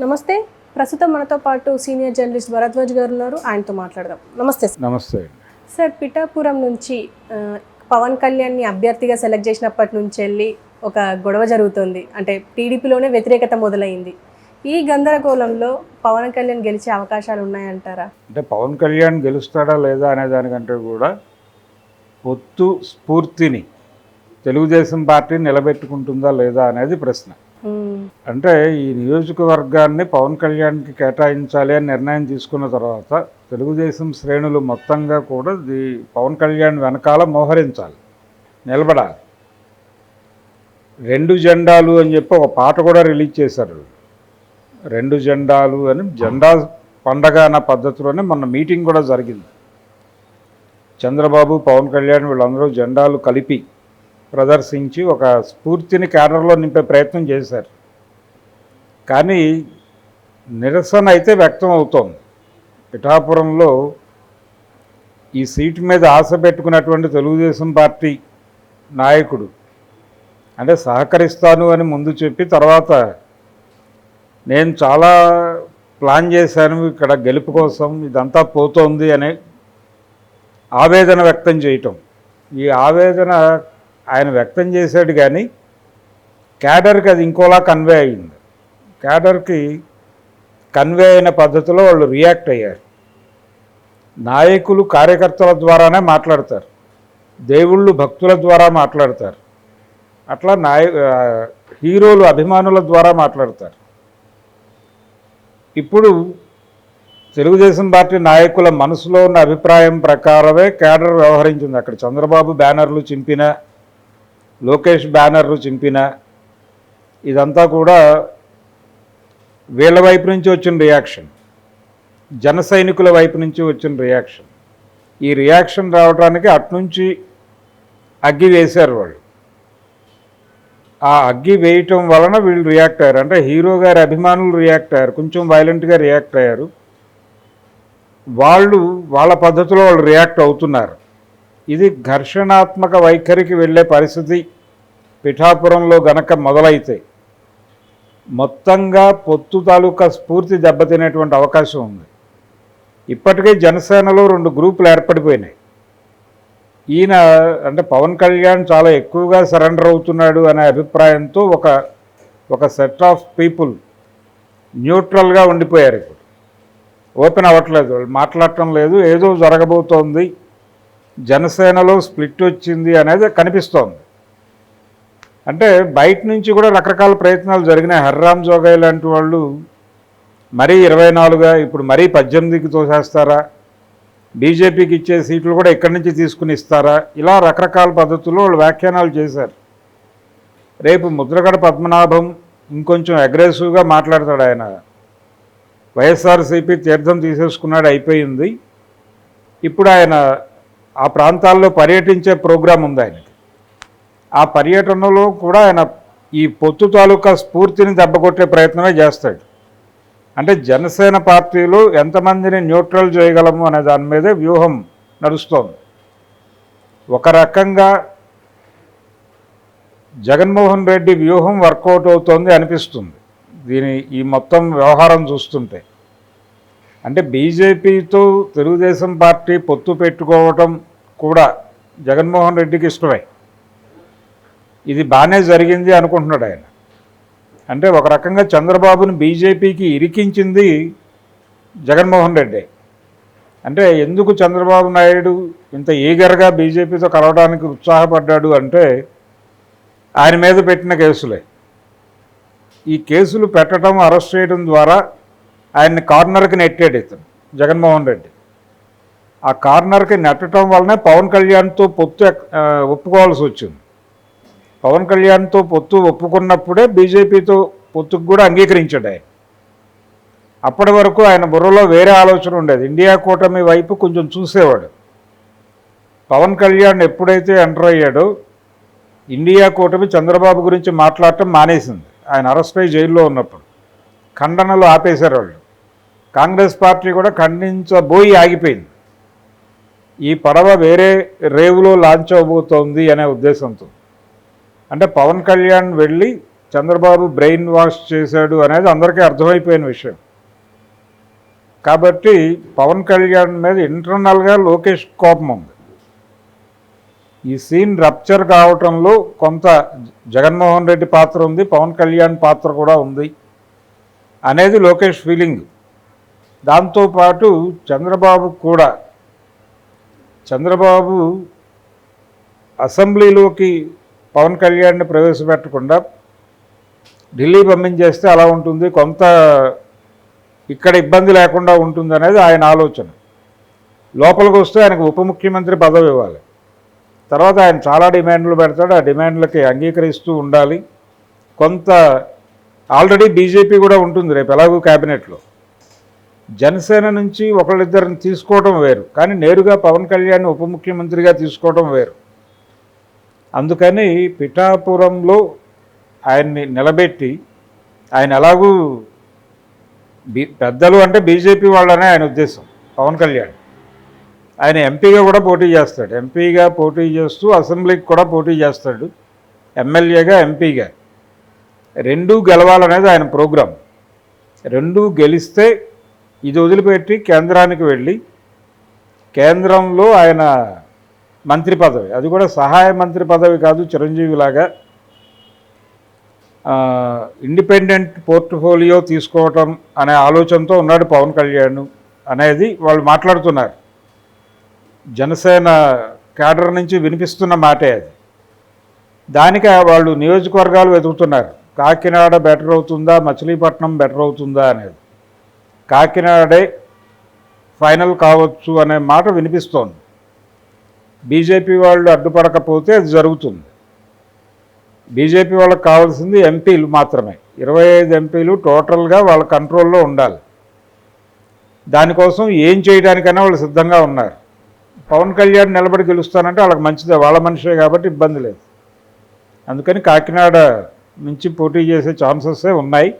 నమస్తే. ప్రస్తుతం మనతో పాటు సీనియర్ జర్నలిస్ట్ భరద్వాజ్ గారు ఉన్నారు. ఆయనతో మాట్లాడదాం. నమస్తే సార్. నమస్తే. సార్, పిఠాపురం నుంచి పవన్ కళ్యాణ్ని అభ్యర్థిగా సెలెక్ట్ చేసినప్పటి నుంచి వెళ్ళి ఒక గొడవ జరుగుతుంది. అంటే టీడీపీలోనే వ్యతిరేకత మొదలైంది. ఈ గందరగోళంలో పవన్ కళ్యాణ్ గెలిచే అవకాశాలు ఉన్నాయంటారా? అంటే పవన్ కళ్యాణ్ గెలుస్తాడా లేదా అనే దానికంటే కూడా పొత్తు స్ఫూర్తిని తెలుగుదేశం పార్టీ నిలబెట్టుకుంటుందా లేదా అనేది ప్రశ్న. అంటే ఈ నియోజకవర్గాన్ని పవన్ కళ్యాణ్కి కేటాయించాలి అని నిర్ణయం తీసుకున్న తర్వాత తెలుగుదేశం శ్రేణులు మొత్తంగా కూడా పవన్ కళ్యాణ్ వెనకాల మోహరించాలి, నిలబడాలి. 2 జెండాలు అని చెప్పి ఒక పాట కూడా రిలీజ్ చేశారు. 2 జెండాలు అని జెండా పండగ అన్న పద్ధతిలోనే మొన్న మీటింగ్ కూడా జరిగింది. చంద్రబాబు, పవన్ కళ్యాణ్ వీళ్ళందరూ జెండాలు కలిపి ప్రదర్శించి ఒక స్ఫూర్తిని క్యాడర్లో నింపే ప్రయత్నం చేశారు. కానీ నిరసన అయితే వ్యక్తం అవుతోంది. పిఠాపురంలో ఈ సీటు మీద ఆశ పెట్టుకున్నటువంటి తెలుగుదేశం పార్టీ నాయకుడు అంటే సహకరిస్తాను అని ముందు చెప్పి తర్వాత నేను చాలా ప్లాన్ చేశాను ఇక్కడ గెలుపు కోసం, ఇదంతా పోతోంది అనే ఆవేదన వ్యక్తం చేయటం. ఈ ఆవేదన ఆయన వ్యక్తం చేశాడు కానీ క్యాడర్కి అది ఇంకోలా కన్వే అయ్యింది. క్యాడర్కి కన్వే అయిన పద్ధతిలో వాళ్ళు రియాక్ట్ అయ్యారు. నాయకులు కార్యకర్తల ద్వారానే మాట్లాడతారు, దేవుళ్ళు భక్తుల ద్వారా మాట్లాడతారు, అట్లా హీరోలు అభిమానుల ద్వారా మాట్లాడతారు. ఇప్పుడు తెలుగుదేశం పార్టీ నాయకుల మనసులో ఉన్న అభిప్రాయం ప్రకారమే క్యాడర్ వ్యవహరించింది. అక్కడ చంద్రబాబు బ్యానర్లు చింపిన, లోకేష్ బ్యానర్లు చింపిన, ఇదంతా కూడా వీళ్ళ వైపు నుంచి వచ్చిన రియాక్షన్, జన సైనికుల వైపు నుంచి వచ్చిన రియాక్షన్. ఈ రియాక్షన్ రావడానికి అట్నుంచి అగ్గి వేశారు వాళ్ళు. ఆ అగ్గి వేయటం వలన వీళ్ళు రియాక్ట్ అయ్యారు. అంటే హీరో గారి అభిమానులు రియాక్ట్ అయ్యారు, కొంచెం వైలెంట్గా రియాక్ట్ అయ్యారు. వాళ్ళు వాళ్ళ పద్ధతిలో వాళ్ళు రియాక్ట్ అవుతున్నారు. ఇది ఘర్షణాత్మక వైఖరికి వెళ్ళే పరిస్థితి పిఠాపురంలో గనక మొదలైతే మొత్తంగా పొత్తు తాలూకా స్ఫూర్తి దెబ్బతినేటువంటి అవకాశం ఉంది. ఇప్పటికే జనసేనలో 2 గ్రూపులు ఏర్పడిపోయినాయి. ఈయన అంటే పవన్ కళ్యాణ్ చాలా ఎక్కువగా సరెండర్ అవుతున్నాడు అనే అభిప్రాయంతో ఒక సెట్ ఆఫ్ పీపుల్ న్యూట్రల్గా ఉండిపోయారు. ఇప్పుడు ఓపెన్ అవ్వట్లేదు, వాళ్ళు మాట్లాడటం లేదు. ఏదో జరగబోతోంది, జనసేనలో స్ప్లిట్ వచ్చింది అనేది కనిపిస్తోంది. అంటే బయట నుంచి కూడా రకరకాల ప్రయత్నాలు జరిగినాయి. హర్రామ్ జోగాయ్ లాంటి వాళ్ళు మరీ 24గా ఇప్పుడు మరీ 18కి తోసేస్తారా, బీజేపీకి ఇచ్చే సీట్లు కూడా ఇక్కడి నుంచి తీసుకుని ఇస్తారా, ఇలా రకరకాల పద్ధతుల్లో వాళ్ళు వ్యాఖ్యానాలు చేశారు. రేపు ముద్రగడ పద్మనాభం ఇంకొంచెం అగ్రెసివ్గా మాట్లాడతాడు. ఆయన వైఎస్ఆర్సీపీ తీర్థం తీసేసుకున్నాడు, అయిపోయింది. ఇప్పుడు ఆయన ఆ ప్రాంతాల్లో పర్యటించే ప్రోగ్రాం ఉంది ఆయనకి. ఆ పర్యటనలో కూడా ఆయన ఈ పొత్తు తాలూకా స్ఫూర్తిని దెబ్బకొట్టే ప్రయత్నమే చేస్తాడు. అంటే జనసేన పార్టీలో ఎంతమందిని న్యూట్రల్ చేయగలము అనే దాని మీదే వ్యూహం నడుస్తోంది. ఒక రకంగా జగన్మోహన్ రెడ్డి వ్యూహం వర్కౌట్ అవుతోంది అనిపిస్తుంది ఈ మొత్తం వ్యవహారం చూస్తుంటే. అంటే బీజేపీతో తెలుగుదేశం పార్టీ పొత్తు పెట్టుకోవటం కూడా జగన్మోహన్ రెడ్డికి ఇష్టమే. ఇది బాగానే జరిగింది అనుకుంటున్నాడు ఆయన. అంటే ఒక రకంగా చంద్రబాబుని బీజేపీకి ఇరికించింది జగన్మోహన్ రెడ్డి. అంటే ఎందుకు చంద్రబాబు నాయుడు ఇంత ఈగర్గా బీజేపీతో కలవడానికి ఉత్సాహపడ్డాడు అంటే ఆయన మీద పెట్టిన కేసులే. ఈ కేసులు పెట్టడం, అరెస్ట్ చేయడం ద్వారా ఆయన్ని కార్నర్కి నెట్టాడు ఇతను జగన్మోహన్ రెడ్డి. ఆ కార్నర్కి నెట్టడం వల్లనే పవన్ కళ్యాణ్తో పొత్తు ఒప్పుకోవాల్సి వచ్చింది. పవన్ కళ్యాణ్తో పొత్తు ఒప్పుకున్నప్పుడే బీజేపీతో పొత్తుకు కూడా అంగీకరించాడు ఆయన. అప్పటి వరకు ఆయన బుర్రలో వేరే ఆలోచన ఉండేది, ఇండియా కూటమి వైపు కొంచెం చూసేవాడు. పవన్ కళ్యాణ్ ఎప్పుడైతే ఎంటర్ అయ్యాడో ఇండియా కూటమి చంద్రబాబు గురించి మాట్లాడటం మానేసింది. ఆయన అరెస్ట్ అయ్యి జైల్లో ఉన్నప్పుడు ఖండనలు ఆపేశారు వాళ్ళు. కాంగ్రెస్ పార్టీ కూడా ఖండించబోయి ఆగిపోయింది. ఈ పడవ వేరే రేవులో లాంచ్ అవబోతోంది అనే ఉద్దేశంతో. అంటే పవన్ కళ్యాణ్ వెళ్ళి చంద్రబాబు బ్రెయిన్ వాష్ చేశాడు అనేది అందరికీ అర్థమైపోయిన విషయం. కాబట్టి పవన్ కళ్యాణ్ మీద ఇంటర్నల్గా లోకేష్ కోపం ఉంది. ఈ సీన్ రప్చర్ కావటంలో కొంత జగన్మోహన్ రెడ్డి పాత్ర ఉంది, పవన్ కళ్యాణ్ పాత్ర కూడా ఉంది అనేది లోకేష్ ఫీలింగ్. దాంతోపాటు చంద్రబాబు కూడా, చంద్రబాబు అసెంబ్లీలోకి పవన్ కళ్యాణ్ని ప్రవేశపెట్టకుండా ఢిల్లీ పంపించేస్తే అలా ఉంటుంది, కొంత ఇక్కడ ఇబ్బంది లేకుండా ఉంటుంది అనేది ఆయన ఆలోచన. లోపలికి వస్తే ఆయనకు ఉప ముఖ్యమంత్రి పదవి ఇవ్వాలి, తర్వాత ఆయన చాలా డిమాండ్లు పెడతాడు, ఆ డిమాండ్లకి అంగీకరిస్తూ ఉండాలి. కొంత ఆల్రెడీ బీజేపీ కూడా ఉంటుంది రేపు ఎలాగూ క్యాబినెట్లో. జనసేన నుంచి ఒకళ్ళిద్దరిని తీసుకోవడం వేరు, కానీ నేరుగా పవన్ కళ్యాణ్ ఉప ముఖ్యమంత్రిగా తీసుకోవడం వేరు. అందుకని పిఠాపురంలో ఆయన్ని నిలబెట్టి, ఆయన ఎలాగూ పెద్దలు అంటే బీజేపీ వాళ్ళనే ఆయన ఉద్దేశం. పవన్ కళ్యాణ్ ఆయన ఎంపీగా కూడా పోటీ చేస్తాడు, ఎంపీగా పోటీ చేస్తూ అసెంబ్లీకి కూడా పోటీ చేస్తాడు, ఎమ్మెల్యేగా ఎంపీగా రెండూ గెలవాలనేది ఆయన ప్రోగ్రాం. రెండూ గెలిస్తే ఇది వదిలిపెట్టి కేంద్రానికి వెళ్ళి కేంద్రంలో ఆయన మంత్రి పదవి, అది కూడా సహాయ మంత్రి పదవి కాదు, చిరంజీవిలాగా ఇండిపెండెంట్ పోర్ట్ఫోలియో తీసుకోవటం అనే ఆలోచనతో ఉన్నాడు పవన్ కళ్యాణ్ అనేది వాళ్ళు మాట్లాడుతున్నారు. జనసేన క్యాడర్ నుంచి వినిపిస్తున్న మాటే అది. దానికి వాళ్ళు నియోజకవర్గాలు వెతుకుతున్నారు, కాకినాడ బెటర్ అవుతుందా, మచిలీపట్నం బెటర్ అవుతుందా అనేది. కాకినాడే ఫైనల్ కావచ్చు అనే మాట వినిపిస్తోంది. బీజేపీ వాళ్ళు అడ్డుపడకపోతే అది జరుగుతుంది. బీజేపీ వాళ్ళకి కావాల్సింది ఎంపీలు మాత్రమే, 25 ఎంపీలు టోటల్గా వాళ్ళ కంట్రోల్లో ఉండాలి. దానికోసం ఏం చేయడానికైనా వాళ్ళు సిద్ధంగా ఉన్నారు. పవన్ కళ్యాణ్ నిలబడి గెలుస్తానంటే వాళ్ళకి మంచిదే, వాళ్ళ మనిషే కాబట్టి ఇబ్బంది లేదు. అందుకని కాకినాడ నుంచి పోటీ చేసే ఛాన్సెసే ఉన్నాయి.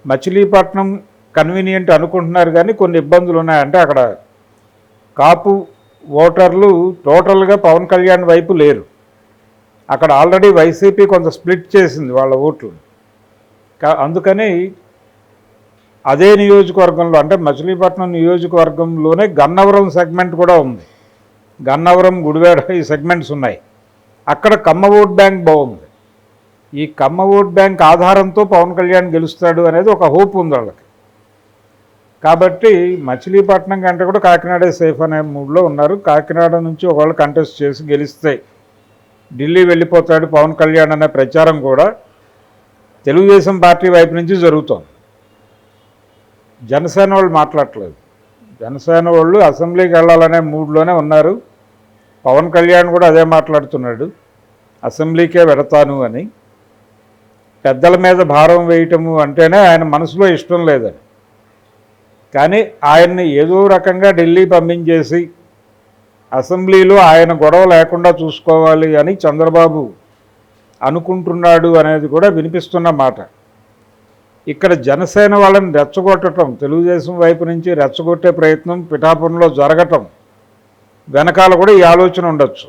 మచిలీపట్నం కన్వీనియంట్ అనుకుంటున్నారు, కానీ కొన్ని ఇబ్బందులు ఉన్నాయి. అంటే అక్కడ కాపు ఓటర్లు టోటల్గా పవన్ కళ్యాణ్ వైపు లేరు. అక్కడ ఆల్రెడీ వైసీపీ కొంత స్ప్లిట్ చేసింది వాళ్ళ ఓట్లు. అందుకని అదే నియోజకవర్గంలో, అంటే మచిలీపట్నం నియోజకవర్గంలోనే గన్నవరం సెగ్మెంట్ కూడా ఉంది. గన్నవరం, గుడివాడ ఈ సెగ్మెంట్స్ ఉన్నాయి. అక్కడ కమ్మ ఓట్ బ్యాంక్ బాగుంది. ఈ కమ్మ ఓట్ బ్యాంక్ ఆధారంతో పవన్ కళ్యాణ్ గెలుస్తాడు అనేది ఒక హోప్ ఉంది వాళ్ళకి. కాబట్టి మచిలీపట్నం కంటే కూడా కాకినాడే సేఫ్ అనే మూడ్లో ఉన్నారు. కాకినాడ నుంచి ఒకవేళ కంటెస్ట్ చేసి గెలిస్తే ఢిల్లీ వెళ్ళిపోతాడు పవన్ కళ్యాణ్ అనే ప్రచారం కూడా తెలుగుదేశం పార్టీ వైపు నుంచి జరుగుతోంది. జనసేన వాళ్ళు మాట్లాడట్లేదు. జనసేన వాళ్ళు అసెంబ్లీకి వెళ్ళాలనే మూడ్లోనే ఉన్నారు. పవన్ కళ్యాణ్ కూడా అదే మాట్లాడుతున్నాడు, అసెంబ్లీకే వెడతాను అని. పెద్దల మీద భారం వేయటము అంటేనే ఆయన మనసులో ఇష్టం లేదని. కానీ ఆయన్ని ఏదో రకంగా ఢిల్లీ పంపించేసి అసెంబ్లీలో ఆయన గొడవ లేకుండా చూసుకోవాలి అని చంద్రబాబు అనుకుంటున్నాడు అనేది కూడా వినిపిస్తున్న మాట. ఇక్కడ జనసేన వాళ్ళని రెచ్చగొట్టడం, తెలుగుదేశం వైపు నుంచి రెచ్చగొట్టే ప్రయత్నం పిఠాపురంలో జరగటం వెనకాల కూడా ఈ ఆలోచన ఉండొచ్చు.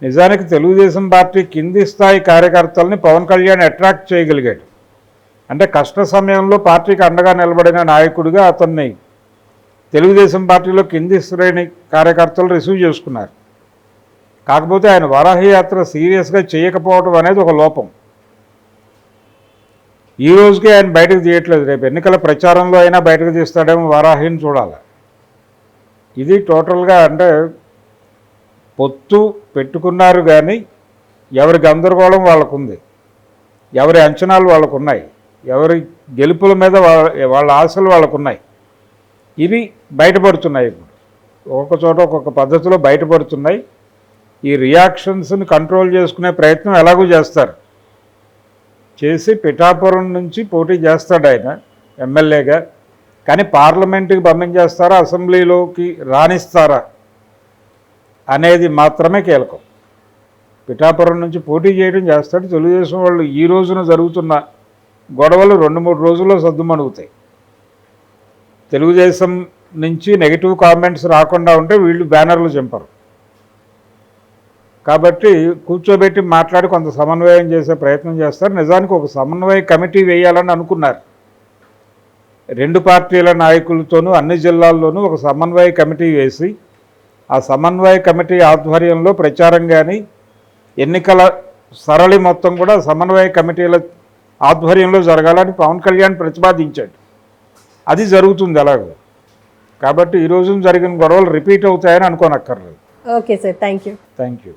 నిజానికి తెలుగుదేశం పార్టీ కింది స్థాయి కార్యకర్తల్ని పవన్ కళ్యాణ్ అట్రాక్ట్ చేయగలిగాడు. అంటే కష్ట సమయంలో పార్టీకి అండగా నిలబడిన నాయకుడిగా అతన్ని తెలుగుదేశం పార్టీలో కింది శ్రేణి కార్యకర్తలు రిసీవ్ చేసుకున్నారు. కాకపోతే ఆయన వారాహి యాత్ర సీరియస్గా చేయకపోవడం అనేది ఒక లోపం. ఈ రోజుకే ఆయన బయటకు తీయట్లేదు, రేపు ఎన్నికల ప్రచారంలో అయినా బయటకు తీస్తాడేమో వారాహిని చూడాలి. ఇది టోటల్గా అంటే పొత్తు పెట్టుకున్నారు కానీ ఎవరి గందరగోళం వాళ్ళకుంది, ఎవరి అంచనాలు వాళ్ళకున్నాయి, ఎవరి గెలుపుల మీద వాళ్ళ ఆశలు వాళ్ళకున్నాయి. ఇవి బయటపడుతున్నాయి. ఇప్పుడు ఒక్కొక్క చోట ఒక్కొక్క పద్ధతిలో బయటపడుతున్నాయి. ఈ రియాక్షన్స్ని కంట్రోల్ చేసుకునే ప్రయత్నం ఎలాగూ చేస్తారు. చేసి పిఠాపురం నుంచి పోటీ చేస్తాడు ఆయన ఎమ్మెల్యేగా. కానీ పార్లమెంటుకి పంపించేస్తారా, అసెంబ్లీలోకి రాణిస్తారా అనేది మాత్రమే కీలకం. పిఠాపురం నుంచి పోటీ చేయడం చేస్తాడు. తెలుగుదేశం వాళ్ళు ఈ రోజున జరుగుతున్న గొడవలు 2-3 రోజుల్లో సద్దుమణుగుతాయి. తెలుగుదేశం నుంచి నెగిటివ్ కామెంట్స్ రాకుండా ఉంటే వీళ్ళు బ్యానర్లు చింపరు. కాబట్టి కూర్చోబెట్టి మాట్లాడి కొంత సమన్వయం చేసే ప్రయత్నం చేస్తారు. నిజానికి ఒక సమన్వయ కమిటీ వేయాలని అనుకున్నారు. 2 పార్టీల నాయకులతోనూ అన్ని జిల్లాల్లోనూ ఒక సమన్వయ కమిటీ వేసి ఆ సమన్వయ కమిటీ ఆధ్వర్యంలో ప్రచారం కానీ ఎన్నికల సరళి మొత్తం కూడా సమన్వయ కమిటీల ఆధ్వర్యంలో జరగాలని పవన్ కళ్యాణ్ ప్రతిపాదించాడు. అది జరుగుతుంది అలాగే. కాబట్టి ఈ రోజు జరిగిన గొడవలు రిపీట్ అవుతాయని అనుకోనక్కర్లేదు. Okay sir, thank you. Thank you.